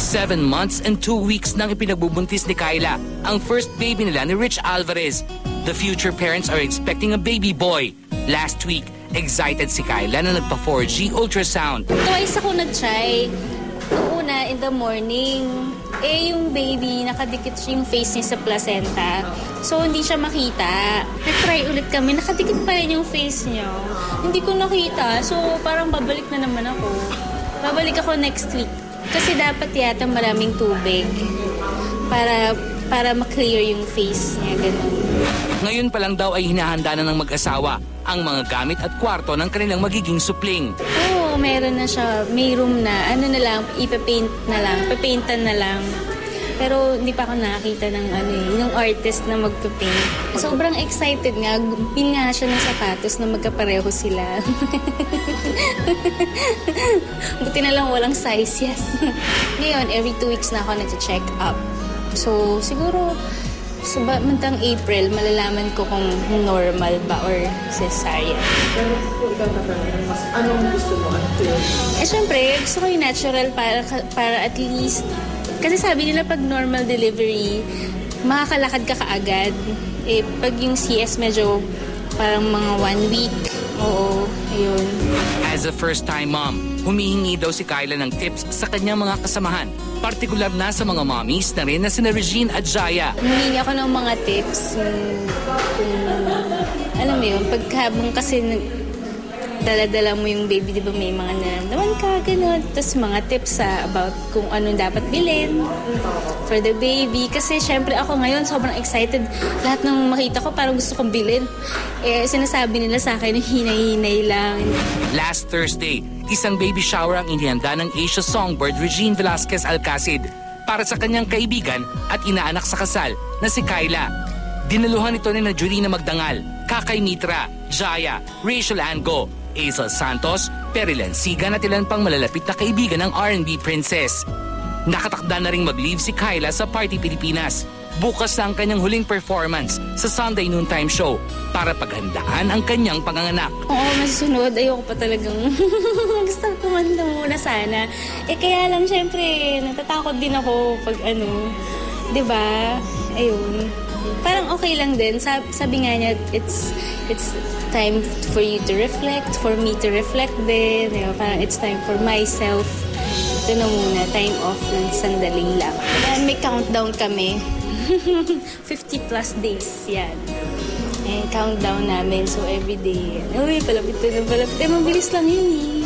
7 months and 2 weeks nang ipinagbubuntis ni Kyla, ang first baby nila ni Rich Alvarez. The future parents are expecting a baby boy. Last week, excited si Kyla na nagpa-4G ultrasound. Twice ako nag-try. Noong una, in the morning, yung baby, nakadikit yung face niya sa placenta. So, hindi siya makita. Nag-try ulit kami, nakadikit pa rin yung face niya. Hindi ko nakita, so parang babalik na naman ako. Babalik ako next week. Kasi dapat yata maraming tubig para ma-clear yung face niya, ganun. Ngayon pa lang daw ay hinahanda na ng mag-asawa ang mga gamit at kwarto ng kanilang magiging supling. Oo, meron na siya. May room na. Ano na lang, ipapaint na lang. Papaintan na lang. Pero hindi pa ako nakakita ng yung artist na magpapaint. Sobrang excited nga. Pin nga siya ng sapatos na magkapareho sila. Buti na lang walang size, yes. Ngayon, every 2 weeks na ako nag-check up. So, siguro sa mantang April, malalaman ko kung normal ba or cesarean. Pero kung ikaw tatanungin, mas anong gusto mo? Siyempre, gusto ko yung natural para at least, kasi sabi nila pag normal delivery, makakalakad ka kaagad. Pag yung CS medyo parang mga 1 week. Oo, ayun. As a first-time mom, humihingi daw si Kyla ng tips sa kanyang mga kasamahan. Partikular na sa mga mommies na rin na sina Regine at Jaya. Humingi ako ng mga tips. Alam mo yun, paghabang kasi dala-dala mo yung baby, di ba may mga nararamdaman ka, gano'n. Tapos mga tips about kung ano dapat bilhin for the baby. Kasi syempre ako ngayon sobrang excited. Lahat ng makita ko parang gusto kong bilhin. Sinasabi nila sa akin, hinay-hinay lang. Last Thursday, isang baby shower ang inihanda ng Asia songbird Regine Velasquez Alcacid para sa kanyang kaibigan at inaanak sa kasal na si Kyla. Dinaluhan ito ni na Julina Magdangal, Kakay Mitra, Jaya, Rachel Ango, Hazel Santos, Perilen Sigan at ilan pang malalapit na kaibigan ng R&B princess. Nakatakda na ring mag-leave si Kyla sa Party Pilipinas. Bukas na ang kanyang huling performance sa Sunday noontime show para paghandaan ang kanyang panganganak. Oo, masusunod. Ayoko pa talagang gusto ko kumanda muna sana. Kaya lang syempre, natatakot din ako pag diba? Ayun. Parang okay lang din. Sabi nga niya, it's time for you to reflect, for me to reflect din. Diba? Parang it's time for myself. Ito na muna, time off ng sandaling lang. Kaya may countdown kami. 50 plus days, yan. And countdown namin, so everyday. Uy, palapit na palapit. Mabilis lang yun eh.